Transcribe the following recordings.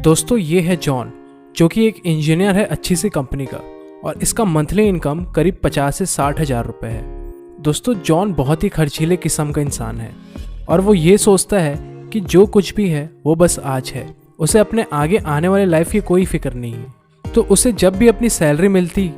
दोस्तों ये है जॉन, जो कि एक इंजीनियर है अच्छी सी कंपनी का, और इसका मंथली इनकम करीब 50 से 60 हज़ार रुपये है। दोस्तों जॉन बहुत ही खर्चीले किस्म का इंसान है और वो ये सोचता है कि जो कुछ भी है वो बस आज है, उसे अपने आगे आने वाले लाइफ की कोई फिक्र नहीं है। तो उसे जब भी अपनी सैलरी मिलती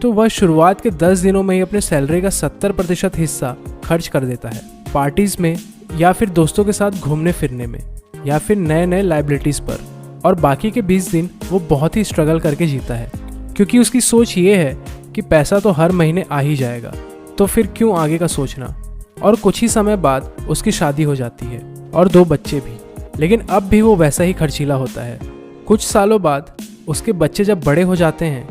तो वह शुरुआत के 10 दिनों में ही अपने सैलरी का 70% हिस्सा खर्च कर देता है, पार्टीज में या फिर दोस्तों के साथ घूमने फिरने में या फिर नए नए लाइबिलिटीज़ पर, और बाकी के 20 दिन वो बहुत ही स्ट्रगल करके जीता है, क्योंकि उसकी सोच ये है कि पैसा तो हर महीने आ ही जाएगा, तो फिर क्यों आगे का सोचना। और कुछ ही समय बाद उसकी शादी हो जाती है और 2 बच्चे भी, लेकिन अब भी वो वैसा ही खर्चीला होता है। कुछ सालों बाद उसके बच्चे जब बड़े हो जाते हैं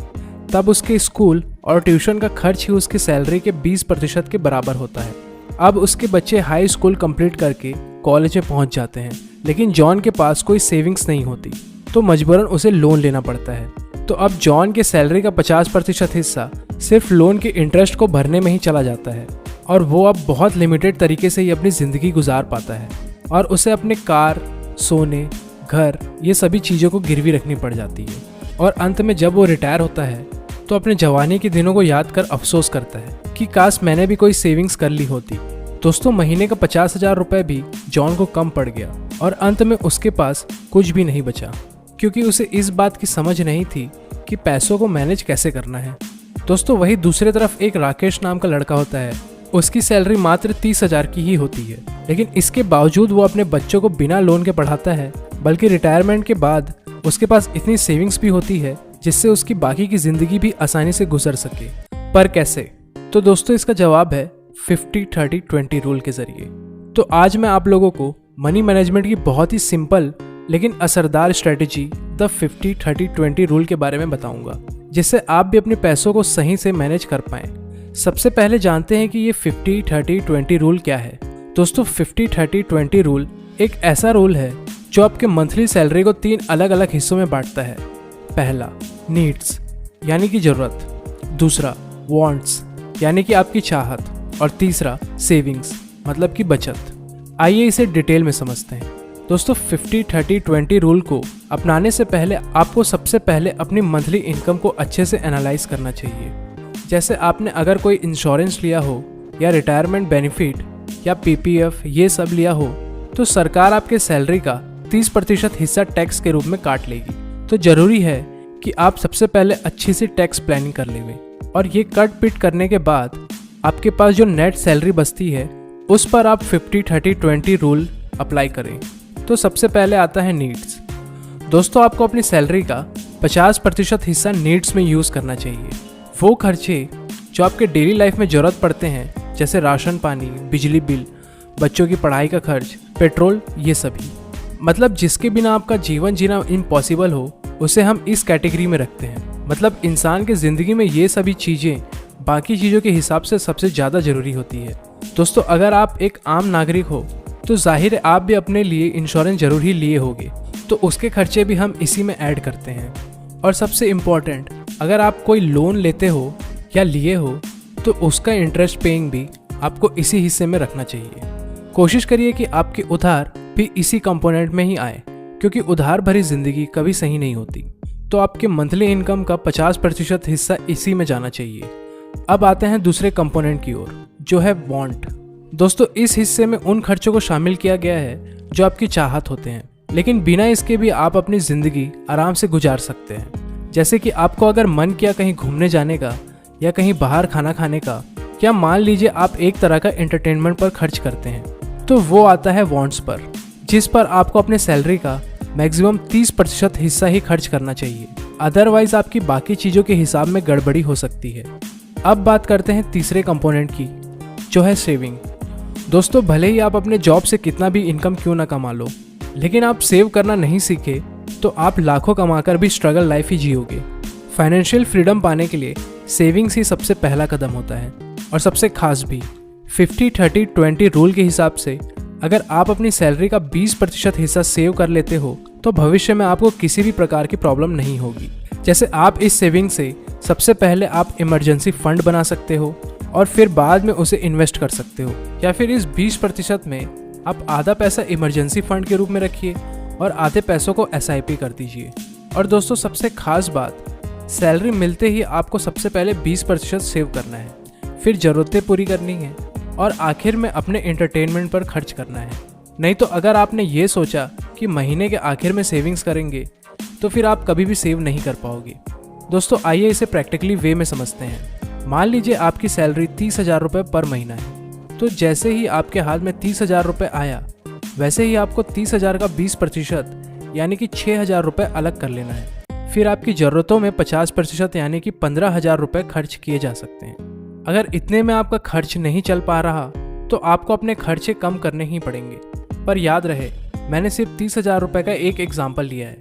तब उसके स्कूल और ट्यूशन का खर्च ही उसकी सैलरी के 20% के बराबर होता है। अब उसके बच्चे हाई स्कूल कंप्लीट करके कॉलेज में पहुंच जाते हैं, लेकिन जॉन के पास कोई सेविंग्स नहीं होती, तो मजबूरन उसे लोन लेना पड़ता है। तो अब जॉन के सैलरी का 50% हिस्सा सिर्फ लोन के इंटरेस्ट को भरने में ही चला जाता है, और वो अब बहुत लिमिटेड तरीके से ही अपनी ज़िंदगी गुजार पाता है, और उसे अपने कार, सोने, घर, ये सभी चीज़ों को गिरवी रखनी पड़ जाती है। और अंत में जब वो रिटायर होता है तो अपने जवानी के दिनों को याद कर अफसोस करता है कि काश मैंने भी कोई सेविंग्स कर ली होती। दोस्तों महीने का 50 हज़ार रुपये भी जॉन को कम पड़ गया और अंत में उसके पास कुछ भी नहीं बचा, क्योंकि उसे इस बात की समझ नहीं थी कि पैसों को मैनेज कैसे करना है। दोस्तों वही दूसरी तरफ एक राकेश नाम का लड़का होता है। उसकी सैलरी मात्र 30 हज़ार की ही होती है, लेकिन इसके बावजूद वो अपने बच्चों को बिना लोन के पढ़ाता है, बल्कि रिटायरमेंट के बाद उसके पास इतनी सेविंग्स भी होती है जिससे उसकी बाकी की ज़िंदगी भी आसानी से गुजर सके। पर कैसे? तो दोस्तों इसका जवाब है 50-30-20 रूल के जरिए। तो आज मैं आप लोगों को मनी मैनेजमेंट की बहुत ही सिंपल लेकिन असरदार स्ट्रेटेजी द 50-30-20 रूल के बारे में बताऊंगा, जिससे आप भी अपने पैसों को सही से मैनेज कर पाएं। सबसे पहले जानते हैं कि ये 50-30-20 रूल क्या है। दोस्तों 50-30-20 रूल एक ऐसा रूल है जो आपके मंथली सैलरी को 3 अलग अलग हिस्सों में बांटता है। पहला नीड्स यानी कि ज़रूरत, दूसरा वांट्स यानी कि आपकी चाहत, और तीसरा सेविंग्स मतलब कि बचत। आइए इसे डिटेल में समझते हैं। दोस्तों 50-30-20 रूल को अपनाने से पहले आपको सबसे पहले अपनी मंथली इनकम को अच्छे से एनालाइज करना चाहिए। जैसे आपने अगर कोई इंश्योरेंस लिया हो या रिटायरमेंट बेनिफिट या पीपीएफ ये सब लिया हो, तो सरकार आपके सैलरी का 30% हिस्सा टैक्स के रूप में काट लेगी। तो जरूरी है कि आप सबसे पहले अच्छी सी टैक्स प्लानिंग कर लेंगे, और ये कट पिट करने के बाद आपके पास जो नेट सैलरी बचती है उस पर आप 50-30-20 रूल अप्लाई करें। तो सबसे पहले आता है नीड्स। दोस्तों आपको अपनी सैलरी का 50% हिस्सा नीड्स में यूज़ करना चाहिए। वो खर्चे जो आपके डेली लाइफ में ज़रूरत पड़ते हैं, जैसे राशन पानी, बिजली बिल, बच्चों की पढ़ाई का खर्च, पेट्रोल, ये सभी, मतलब जिसके बिना आपका जीवन जीना इम्पॉसिबल हो, उसे हम इस कैटेगरी में रखते हैं। मतलब इंसान के ज़िंदगी में ये सभी चीज़ें बाकी चीज़ों के हिसाब से सबसे ज़्यादा ज़रूरी होती है। दोस्तों अगर आप एक आम नागरिक हो तो जाहिर है आप भी अपने लिए इंश्योरेंस जरूर ही लिए होंगे, तो उसके खर्चे भी हम इसी में ऐड करते हैं। और सबसे इम्पॉर्टेंट, अगर आप कोई लोन लेते हो या लिए हो तो उसका इंटरेस्ट पेइंग भी आपको इसी हिस्से में रखना चाहिए। कोशिश करिए कि आपके उधार भी इसी कंपोनेंट में ही आए, क्योंकि उधार भरी ज़िंदगी कभी सही नहीं होती। तो आपके मंथली इनकम का 50% हिस्सा इसी में जाना चाहिए। अब आते हैं दूसरे कंपोनेंट की ओर, जो है वांट। दोस्तों इस हिस्से में उन खर्चों को शामिल किया गया है जो आपकी चाहत होते हैं, लेकिन बिना इसके भी आप अपनी ज़िंदगी आराम से गुजार सकते हैं। जैसे कि आपको अगर मन किया कहीं घूमने जाने का या कहीं बाहर खाना खाने का, या मान लीजिए आप एक तरह का एंटरटेनमेंट पर खर्च करते हैं, तो वो आता है वांट्स पर, जिस पर आपको अपने सैलरी का मैक्सिमम 30% हिस्सा ही खर्च करना चाहिए। अदरवाइज आपकी बाकी चीज़ों के हिसाब में गड़बड़ी हो सकती है। अब बात करते हैं तीसरे कंपोनेंट की, जो है सेविंग। दोस्तों भले ही आप अपने जॉब से कितना भी इनकम क्यों ना कमा लो, लेकिन आप सेव करना नहीं सीखे तो आप लाखों कमाकर भी स्ट्रगल लाइफ ही जियोगे। फाइनेंशियल फ्रीडम पाने के लिए सेविंग्स ही सबसे पहला कदम होता है, और सबसे खास भी 50-30-20 रूल के हिसाब से अगर आप अपनी सैलरी का 20% हिस्सा सेव कर लेते हो तो भविष्य में आपको किसी भी प्रकार की प्रॉब्लम नहीं होगी। जैसे आप इस सेविंग से सबसे पहले आप इमरजेंसी फंड बना सकते हो और फिर बाद में उसे इन्वेस्ट कर सकते हो, या फिर इस 20% में आप आधा पैसा इमरजेंसी फंड के रूप में रखिए और आधे पैसों को SIP कर दीजिए। और दोस्तों सबसे खास बात, सैलरी मिलते ही आपको सबसे पहले 20% सेव करना है, फिर ज़रूरतें पूरी करनी है और आखिर में अपने एंटरटेनमेंट पर खर्च करना है। नहीं तो अगर आपने ये सोचा कि महीने के आखिर में सेविंग्स करेंगे तो फिर आप कभी भी सेव नहीं कर पाओगे। दोस्तों आइए इसे प्रैक्टिकली वे में समझते हैं। मान लीजिए आपकी सैलरी 30,000 रुपये पर महीना है, तो जैसे ही आपके हाथ में 30,000 रुपये आया वैसे ही आपको 30,000 का 20% यानी कि 6,000 रुपये अलग कर लेना है। फिर आपकी ज़रूरतों में 50% यानी कि 15,000 रुपये खर्च किए जा सकते हैं। अगर इतने में आपका खर्च नहीं चल पा रहा तो आपको अपने खर्चे कम करने ही पड़ेंगे। पर याद रहे, मैंने सिर्फ 30,000 रुपये का एक एग्जाम्पल लिया है,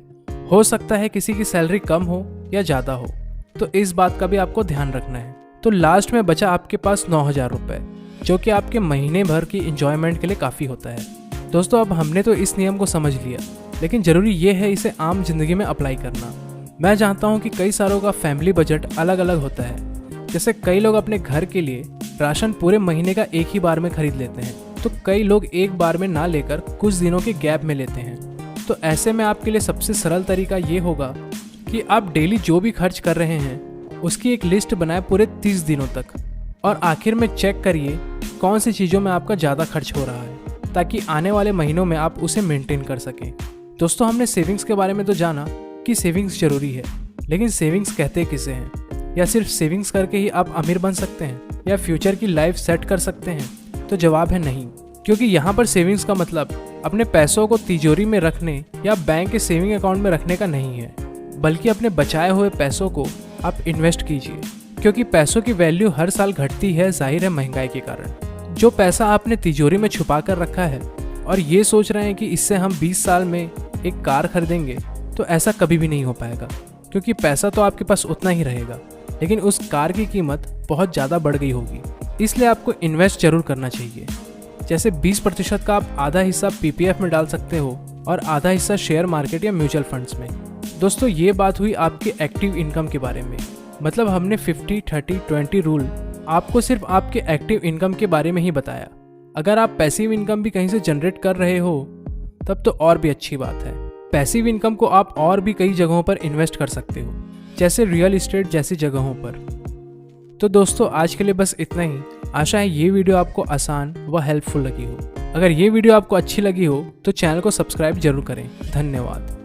हो सकता है किसी की सैलरी कम हो या ज़्यादा हो, तो इस बात का भी आपको ध्यान रखना है। तो लास्ट में बचा आपके पास 9,000 रुपये, जो कि आपके महीने भर की इंजॉयमेंट के लिए काफ़ी होता है। दोस्तों अब हमने तो इस नियम को समझ लिया, लेकिन ज़रूरी ये है इसे आम जिंदगी में अप्लाई करना। मैं जानता हूँ कि कई सारों का फैमिली बजट अलग अलग होता है। जैसे कई लोग अपने घर के लिए राशन पूरे महीने का एक ही बार में खरीद लेते हैं, तो कई लोग एक बार में ना लेकर कुछ दिनों के गैप में लेते हैं। तो ऐसे में आपके लिए सबसे सरल तरीका ये होगा कि आप डेली जो भी खर्च कर रहे हैं उसकी एक लिस्ट बनाएं पूरे 30 दिनों तक, और आखिर में चेक करिए कौन सी चीज़ों में आपका ज़्यादा खर्च हो रहा है, ताकि आने वाले महीनों में आप उसे मेंटेन कर सकें। दोस्तों हमने सेविंग्स के बारे में तो जाना कि सेविंग्स जरूरी है, लेकिन सेविंग्स कहते किसे हैं? या सिर्फ सेविंग्स करके ही आप अमीर बन सकते हैं या फ्यूचर की लाइफ सेट कर सकते हैं? तो जवाब है नहीं, क्योंकि यहाँ पर सेविंग्स का मतलब अपने पैसों को तिजोरी में रखने या बैंक के सेविंग अकाउंट में रखने का नहीं है, बल्कि अपने बचाए हुए पैसों को आप इन्वेस्ट कीजिए, क्योंकि पैसों की वैल्यू हर साल घटती है, जाहिर है महंगाई के कारण। जो पैसा आपने तिजोरी में छुपा कर रखा है और ये सोच रहे हैं कि इससे हम 20 साल में एक कार खरीदेंगे, तो ऐसा कभी भी नहीं हो पाएगा, क्योंकि पैसा तो आपके पास उतना ही रहेगा, लेकिन उस कार की कीमत बहुत ज़्यादा बढ़ गई होगी। इसलिए आपको इन्वेस्ट जरूर करना चाहिए। जैसे 20% का आप आधा हिस्सा PPF में डाल सकते हो और आधा हिस्सा शेयर मार्केट या म्यूचुअल फंड्स में। दोस्तों ये बात हुई आपकी एक्टिव इनकम के बारे में, मतलब हमने 50-30-20 रूल आपको सिर्फ आपके एक्टिव इनकम के बारे में ही बताया। अगर आप पैसिव इनकम भी कहीं से जनरेट कर रहे हो तब तो और भी अच्छी बात है। पैसिव इनकम को आप और भी कई जगहों पर इन्वेस्ट कर सकते हो, जैसे रियल एस्टेट जैसी जगहों पर। तो दोस्तों आज के लिए बस इतना ही। आशा है ये वीडियो आपको आसान व हेल्पफुल लगी हो। अगर ये वीडियो आपको अच्छी लगी हो तो चैनल को सब्सक्राइब जरूर करें। धन्यवाद।